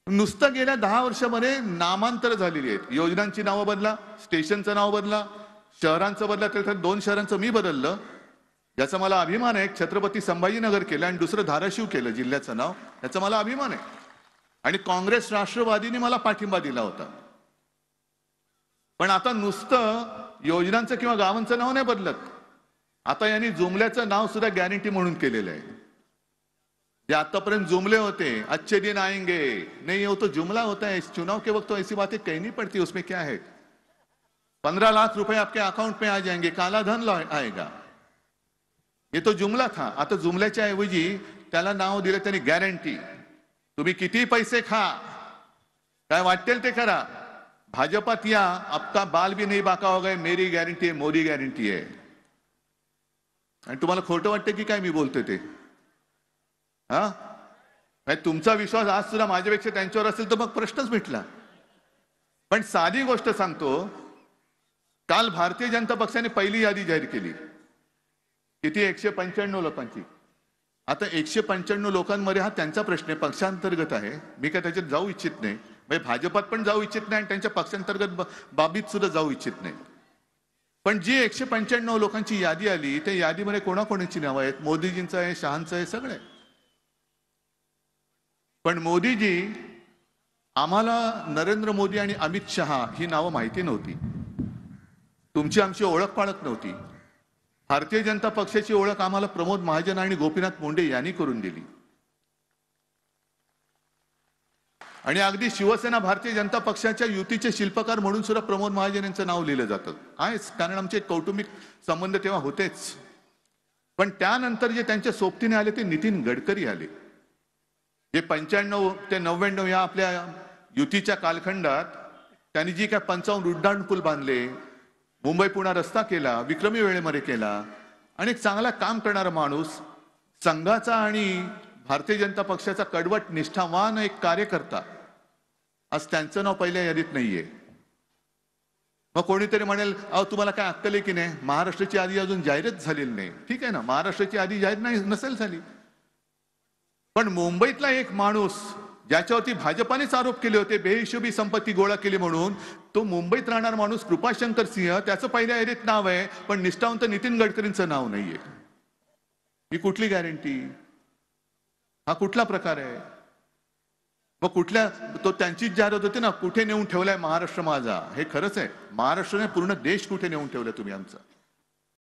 नुसतं गेल्या 10 वर्षामध्ये नामांतर झालेली आहेत. योजनांची नावं बदला, स्टेशनचं नाव बदला, शहरांचं बदला. त्याच्यात 2 शहरांचं मी बदललं, याचा मला अभिमान आहे. छत्रपती संभाजीनगर केलं आणि दुसरं धाराशिव केलं जिल्ह्याचं नाव, याचा मला अभिमान आहे. आणि काँग्रेस राष्ट्रवादीने मला पाठिंबा दिला होता. पण आता नुसतं योजनांचं किंवा गावांचं नाव नाही बदलत. आता यांनी जुमल्याचं नाव सुद्धा गॅरंटी म्हणून केलेलं आहे. जे आतापर्यंत जुमले होते, अच्छे दिन आएंगे, नहीं वो तो जुमला होता है. चुनाव के वक्त तो ऐसी बातें कहनी पड़ती है. उसमें क्या है? 15 लाख रुपए आपके अकाउंट में आ जाएंगे, काला धन आएगा. ये तो जुमला था. आता जुमल्याच्या ऐवजी त्याला नाव दिलं त्यांनी गॅरंटी. तुम्ही किती पैसे खा, काय वाटेल ते करा, भाजपात या, आपका बाल भी नहीं बाका होगा, मेरी गॅरंटी आहे, मोदी गॅरंटी आहे. आणि तुम्हाला खोटं वाटतं की काय मी बोलतोय ते? हा, तुमचा विश्वास आज सुद्धा माझ्यापेक्षा त्यांच्यावर असेल तर मग प्रश्नच मिटला. पण साधी गोष्ट सांगतो, काल भारतीय जनता पक्षाने पहिली यादी जाहीर केली. किती? 195 लोकांची. आता 195 लोकांमध्ये हा त्यांचा प्रश्न आहे, पक्षांतर्गत आहे. मी काय त्याच्यात जाऊ इच्छित नाही. म्हणजे भाजपात पण जाऊ इच्छित नाही आणि त्यांच्या पक्षांतर्गत बाबीत सुद्धा जाऊ इच्छित नाही. पण जी 195 लोकांची यादी आली, त्या यादीमध्ये कोणाकोणाची नावं आहेत? मोदीजींचं आहे, शहांचं आहे, सगळे. पण मोदीजी, आम्हाला नरेंद्र मोदी आणि अमित शहा ही नावं माहिती नव्हती. तुमची आमची ओळख पाळख नव्हती. भारतीय जनता पक्षाची ओळख आम्हाला प्रमोद महाजन आणि गोपीनाथ मुंडे यांनी करून दिली. आणि अगदी शिवसेना भारतीय जनता पक्षाच्या युतीचे शिल्पकार म्हणून सुद्धा प्रमोद महाजन यांचं नाव लिहिलं जातं. आहेच, कारण आमचे कौटुंबिक संबंध तेव्हा होतेच. पण त्यानंतर जे त्यांच्या सोबतीने आले ते नितीन गडकरी आले. जे 95 ते 99 या आपल्या युतीच्या कालखंडात त्यांनी जी काय 55 उड्डाण पूल बांधले, मुंबई पुणे रस्ता केला, विक्रमी वेळेमध्ये केला, आणि एक चांगला काम करणारा माणूस, संघाचा आणि भारतीय जनता पक्षाचा कडवट निष्ठावान एक कार्यकर्ता, आज त्यांचं नाव पहिल्या यादीत नाहीये. मग कोणीतरी म्हणेल, अहो तुम्हाला काय अक्कल आहे की नाही, महाराष्ट्राची यादी अजून जाहीरच झालेली नाही. ठीक आहे ना, महाराष्ट्राची यादी जाहीर नसेल झाली, पण मुंबईतला एक माणूस ज्याच्यावरती भाजपानेच आरोप केले होते, बेहिशोबी संपत्ती गोळा केली म्हणून, तो मुंबईत राहणार माणूस कृपाशंकर सिंह, त्याचं पहिल्या यादीत नाव आहे, पण निष्ठावंत नितीन गडकरींचं नाव नाहीये. ही कुठली गॅरंटी? हा कुठला प्रकार आहे? मग कुठल्या, तो त्यांचीच जाहिरात होती ना, कुठे नेऊन ठेवलाय महाराष्ट्र माझा. हे खरंच आहे, महाराष्ट्राने पूर्ण देश कुठे नेऊन ठेवलाय तुम्ही आमचा.